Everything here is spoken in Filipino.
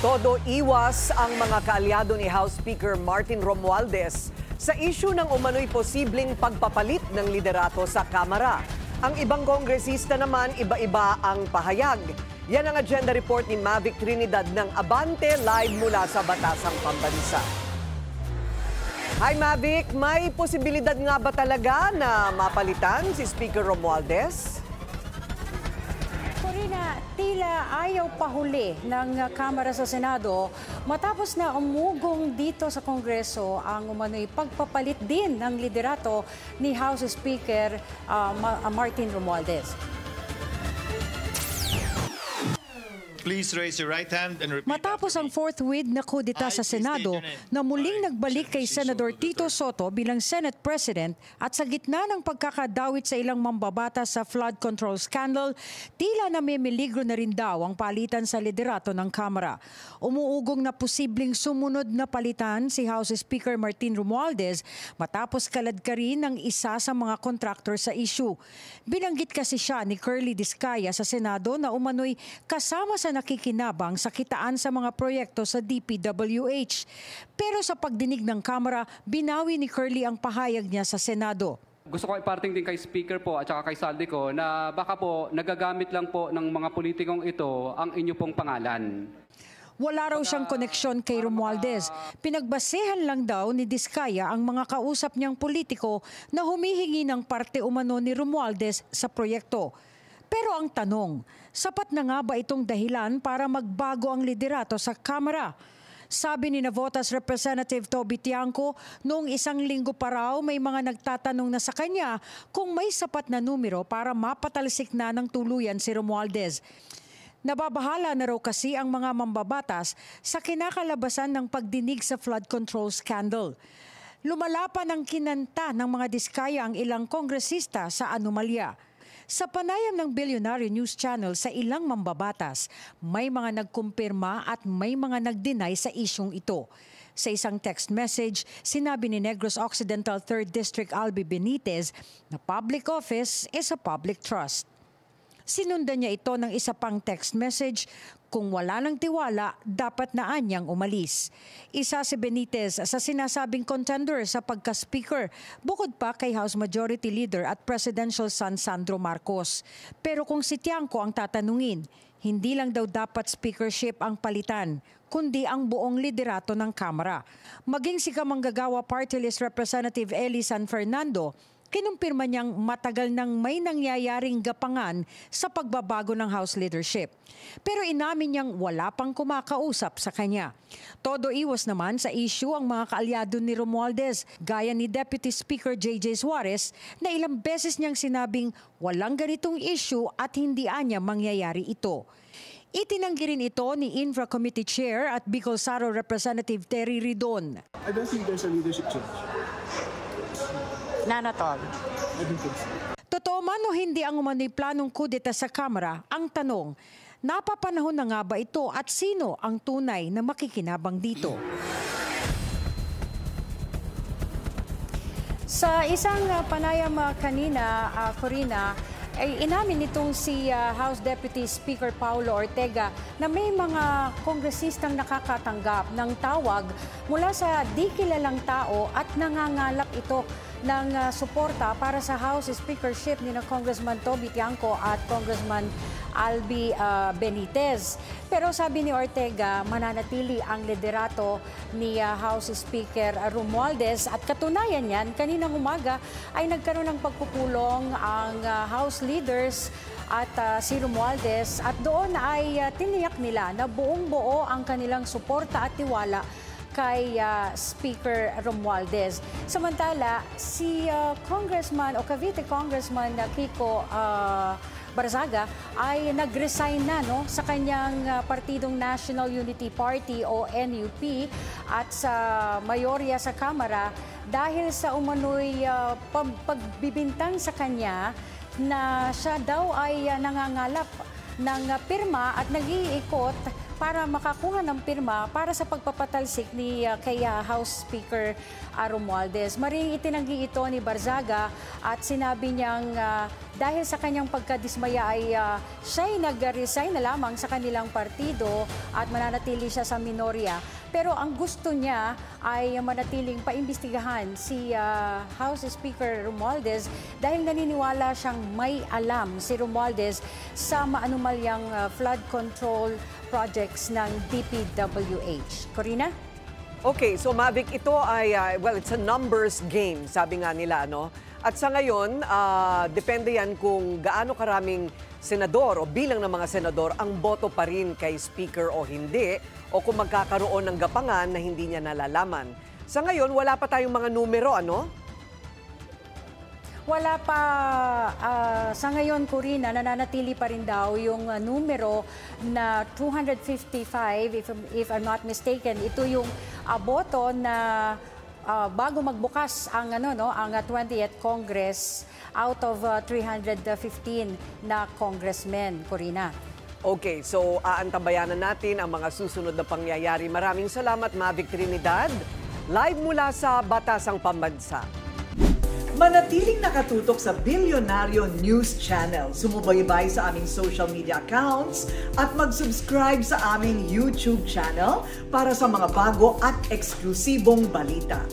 Todo iwas ang mga kaalyado ni House Speaker Martin Romualdez sa isyu ng umano'y posibleng pagpapalit ng liderato sa Kamara. Ang ibang kongresista naman iba-iba ang pahayag. Yan ang agenda report ni Mavic Trinidad ng Abante live mula sa Batasang Pambansa. Hi Mavic, may posibilidad nga ba talaga na mapalitan si Speaker Romualdez? Corina, tila ayaw pahuli ng Kamara sa Senado matapos na umugong dito sa Kongreso ang umano'y pagpapalit din ng liderato ni House Speaker Martin Romualdez. Please raise your right hand and repeat. Matapos ang fourth wave na kudeta sa Senado na muling nagbalik kay Senador Tito Soto bilang Senate President at sa gitna ng pagkakadawit sa ilang mambabatas sa flood control scandal, tila namimiligro na rin daw ang palitan sa liderato ng Kamara. Umuugong na posibleng sumunod na palitan si House Speaker Martin Romualdez matapos kaladkarin ng isa sa mga kontraktor sa issue. Binanggit kasi siya ni Curly Discaya sa Senado na umano'y kasama sa nakikinabang sa kitaan sa mga proyekto sa DPWH. Pero sa pagdinig ng Kamara, binawi ni Curly ang pahayag niya sa Senado. Gusto ko iparting din kay Speaker po at saka kay Saldi ko na baka po nagagamit lang po ng mga politikong ito ang inyo pong pangalan. Wala raw siyang koneksyon kay Romualdez. Pinagbasehan lang daw ni Discaya ang mga kausap niyang politiko na humihingi ng parte umano ni Romualdez sa proyekto. Pero ang tanong, sapat na nga ba itong dahilan para magbago ang liderato sa Kamara? Sabi ni Navotas Representative Toby Tiangco, noong isang linggo pa raw may mga nagtatanong na sa kanya kung may sapat na numero para mapatalsik na ng tuluyan si Romualdez. Nababahala na raw kasi ang mga mambabatas sa kinakalabasan ng pagdinig sa flood control scandal. Lumala pa ng kinanta ng mga Discaya ang ilang kongresista sa anomalya. Sa panayam ng Billionaire News Channel sa ilang mambabatas, may mga nagkumpirma at may mga nagdeny sa isyong ito. Sa isang text message, sinabi ni Negros Occidental 3rd District Albi Benitez na public office is a public trust. Sinundan niya ito ng isa pang text message, kung wala ng tiwala, dapat na anyang umalis. Isa si Benitez sa sinasabing contender sa pagka-speaker, bukod pa kay House Majority Leader at Presidential son Sandro Marcos. Pero kung si Tiangco ang tatanungin, hindi lang daw dapat speakership ang palitan, kundi ang buong liderato ng Kamara. Maging si Kamanggagawa Party List Representative Eli San Fernando, kinumpirma niyang matagal nang may nangyayaring gapangan sa pagbabago ng House leadership. Pero inamin niyang wala pang kumakausap sa kanya. Todo iwas naman sa issue ang mga kaalyado ni Romualdez, gaya ni Deputy Speaker J.J. Suarez na ilang beses niyang sinabing walang ganitong issue at hindi anya mangyayari ito. Itinanggi rin ito ni Infra Committee Chair at Bicol Saro Representative Terry Ridon. I don't think there's a leadership change. None at all. Totoo man o hindi ang umano'y planong kudeta sa Kamara, ang tanong, napapanahon na nga ba ito at sino ang tunay na makikinabang dito? Sa isang panayam kanina, Corina, ay inamin nitong si House Deputy Speaker Paulo Ortega na may mga kongresistang nakakatanggap ng tawag mula sa di kilalang tao at nangangalap ito ng suporta para sa House Speakership ni na Congressman Toby Tiangco at Congressman Albi Benitez. Pero sabi ni Ortega, mananatili ang liderato ni House Speaker Romualdez at katunayan yan, kaninang umaga ay nagkaroon ng pagpupulong ang House leaders at si Romualdez at doon ay tiniyak nila na buong-buo ang kanilang suporta at tiwala kay Speaker Romualdez. Samantala, si Congressman o Cavite Congressman Kiko Barzaga ay nag-resign na sa kanyang partidong National Unity Party o NUP at sa mayorya sa Kamara dahil sa umano'y pagbibintang sa kanya na siya daw ay nangangalap ng pirma at nag-iikot para makakuha ng pirma para sa pagpapatalsik ni kay House Speaker Romualdez. Maring itinanggi ito ni Barzaga at sinabi niyang dahil sa kanyang pagkadismaya ay siya'y nag-resign na lamang sa kanilang partido at mananatili siya sa minorya. Pero ang gusto niya ay manatiling paimbestigahan si House Speaker Romualdez dahil naniniwala siyang may alam si Romualdez sa maanumalyang flood control projects ng DPWH. Corina? Okay, so Mavic, ito ay, well, it's a numbers game, sabi nga nila, no? At sa ngayon, depende yan kung gaano karaming senador o bilang ng mga senador ang boto pa rin kay Speaker o hindi, o kung magkakaroon ng gapangan na hindi niya nalalaman. Sa ngayon, wala pa tayong mga numero, ano? Wala pa, sa ngayon, Corina, nananatili pa rin daw yung numero na 255, if I'm not mistaken. Ito yung boto na bago magbukas ang, ang 20th Congress out of 315 na congressmen, Corina. Okay, so aantabayanan natin ang mga susunod na pangyayari. Maraming salamat, Mavic Trinidad. Live mula sa Batasang Pambansa. Manatiling nakatutok sa Bilyonaryo News Channel. Sumubaybay sa aming social media accounts at mag-subscribe sa aming YouTube channel para sa mga bago at eksklusibong balita.